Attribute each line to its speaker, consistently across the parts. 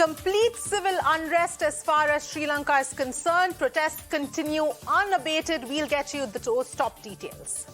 Speaker 1: Complete civil unrest as far as Sri Lanka is concerned. Protests continue unabated. We'll get you those top details.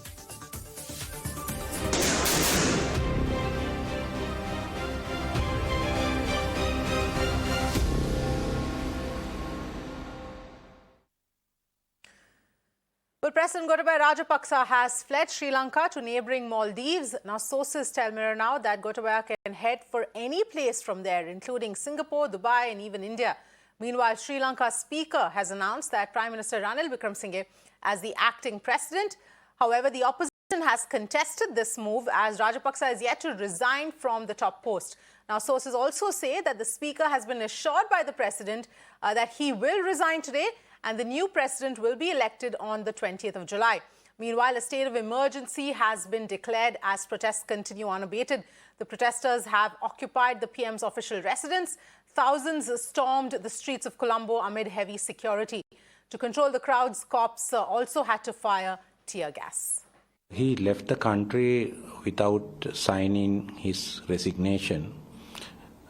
Speaker 1: Well, President Gotabaya Rajapaksa has fled Sri Lanka to neighbouring Maldives. Now, sources tell Mirror Now that Gotabaya can head for any place from there, including Singapore, Dubai and even India. Meanwhile, Sri Lanka's speaker has announced that Prime Minister Ranil Wickremesinghe as the acting president. However, the opposition has contested this move as Rajapaksa is yet to resign from the top post. Now, sources also say that the speaker has been assured by the president that he will resign today and the new president will be elected on the 20th of July. Meanwhile, a state of emergency has been declared as protests continue unabated. The protesters have occupied the PM's official residence. Thousands stormed the streets of Colombo amid heavy security. To control the crowds, cops also had to fire tear gas.
Speaker 2: He left the country without signing his resignation.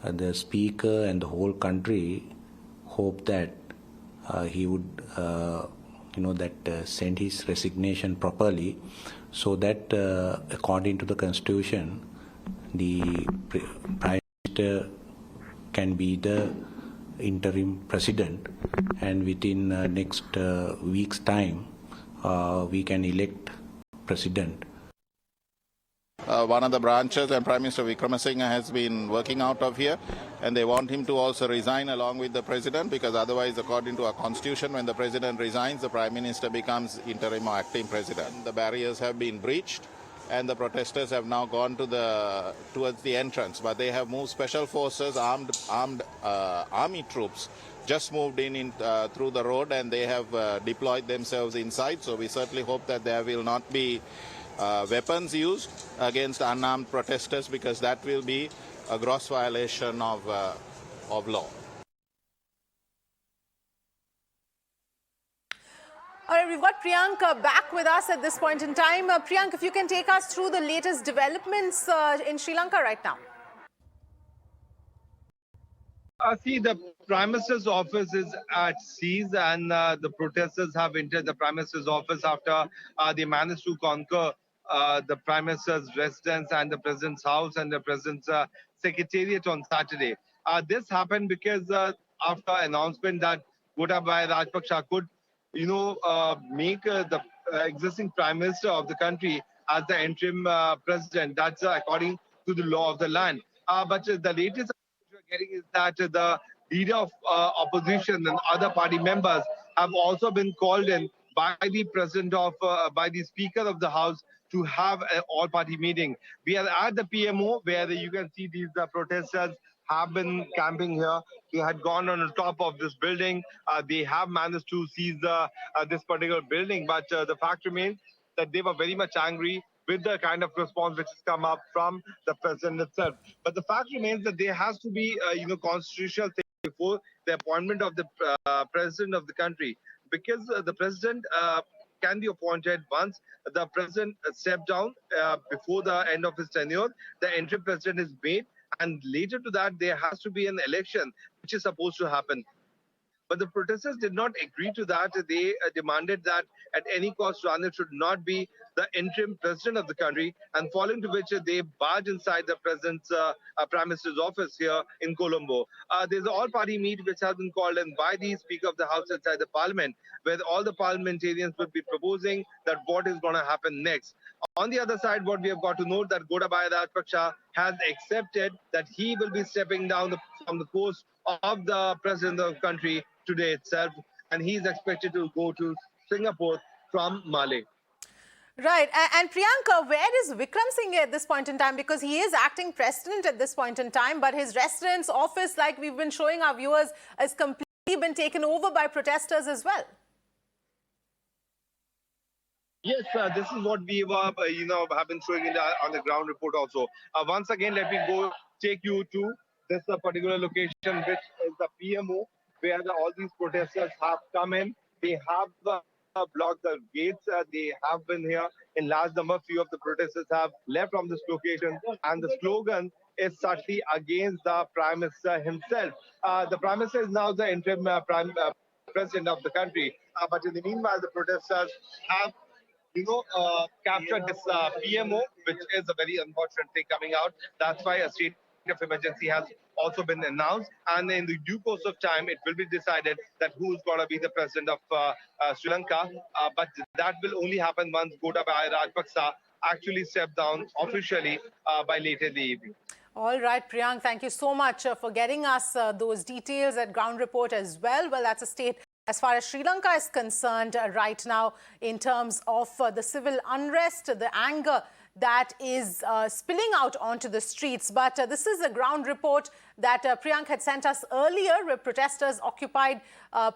Speaker 2: The speaker and the whole country hope that he would, send his resignation properly, so that according to the Constitution, the Prime Minister can be the interim president, and within next week's time, we can elect president.
Speaker 3: One of the branches and Prime Minister Wickremesinghe has been working out of here, and they want him to also resign along with the president, because otherwise, according to our constitution, when the president resigns, the Prime Minister becomes interim or acting president. The barriers have been breached and the protesters have now gone to towards the entrance, but they have moved special forces, armed army troops just moved in through the road, and they have deployed themselves inside. So we certainly hope that there will not be weapons used against unarmed protesters, because that will be a gross violation of law.
Speaker 1: All right, we've got Priyank back with us at this point in time. Priyank, if you can take us through the latest developments in Sri Lanka right now.
Speaker 4: See, the Prime Minister's office is at siege, and the protesters have entered the Prime Minister's office after they managed to conquer the Prime Minister's residence and the President's house and the President's secretariat on Saturday. This happened because after announcement that Gotabaya Rajapaksa could, make the existing Prime Minister of the country as the interim president. That's according to the law of the land. But the latest we're getting is that the leader of opposition and other party members have also been called in by the by the Speaker of the House to have an all-party meeting. We are at the PMO, where you can see these protesters have been camping here. They had gone on the top of this building. They have managed to seize this particular building, but the fact remains that they were very much angry with the kind of response which has come up from the president itself. But the fact remains that there has to be, constitutional thing before the appointment of the president of the country, because the president can be appointed once the president stepped down before the end of his tenure. The interim president is made, and later to that, there has to be an election, which is supposed to happen. But the protesters did not agree to that. They demanded that at any cost, Ranil should not be the interim president of the country, and following to which they barged inside the president's Prime Minister's office here in Colombo. There's an all-party meet which has been called in by the Speaker of the House inside the Parliament, where all the parliamentarians will be proposing that what is going to happen next. On the other side, what we have got to note that Gotabaya Rajapaksa has accepted that he will be stepping down from the post of the president of the country today itself, and he is expected to go to Singapore from Mali.
Speaker 1: Right. And Priyanka, where is Wickremesinghe at this point in time? Because he is acting president at this point in time, but his residence, office, like we've been showing our viewers, has completely been taken over by protesters as well.
Speaker 4: Yes, this is what we were, have been showing on the ground report also. Once again, let me take you to this particular location, which is the PMO, where all these protesters have come in. They have blocked the gates. They have been here in large number. Few of the protesters have left from this location, and the slogan is subtly against the Prime Minister himself. The Prime Minister is now the interim President of the country. But in the meanwhile, the protesters have captured this PMO, which is a very unfortunate thing coming out. That's why a state of emergency has also been announced. And in the due course of time, it will be decided that who's going to be the president of Sri Lanka. But that will only happen once Gotabaya Rajapaksa actually step down officially by later in the evening.
Speaker 1: All right, Priyank, thank you so much for getting us those details at Ground Report as well. Well, that's a state as far as Sri Lanka is concerned right now in terms of the civil unrest, the anger that is spilling out onto the streets. But this is a Ground Report that Priyank had sent us earlier, where protesters occupied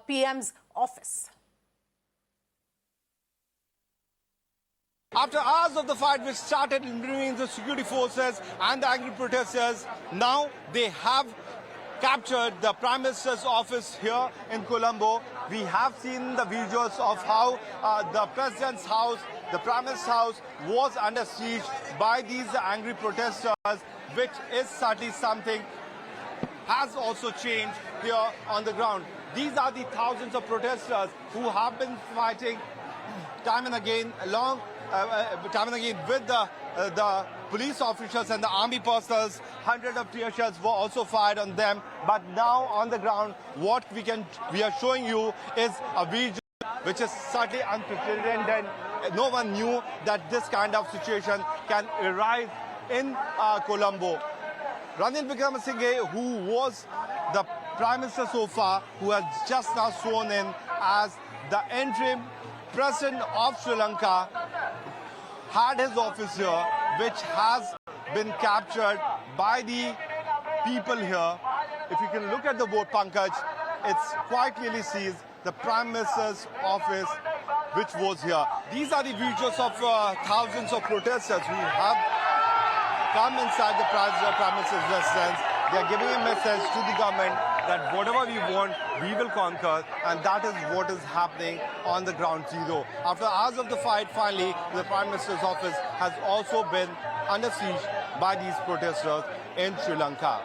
Speaker 1: PM's office.
Speaker 5: After hours of the fight which started in between the security forces and the angry protesters, now they have captured the Prime Minister's office here in Colombo. We have seen the visuals of how the President's house, the Prime Minister's house, was under siege by these angry protesters, which is certainly something has also changed here on the ground. These are the thousands of protesters who have been fighting time and again with the police officials and the army personnel. Hundreds of tear shells were also fired on them. But now on the ground, what we are showing you is a video which is certainly unprecedented. No one knew that this kind of situation can arise in Colombo. Ranil Wickremesinghe, who was the Prime Minister so far, who has just now sworn in as the interim President of Sri Lanka, had his office here, which has been captured by the people here. If you can look at the board, Pankaj, it's quite clearly sees the Prime Minister's office, which was here. These are the visuals of thousands of protesters who have come inside the Prime Minister's residence. They are giving a message to the government that whatever we want, we will conquer, and that is what is happening on the ground zero. After hours of the fight, finally, the Prime Minister's office has also been under siege by these protesters in Sri Lanka.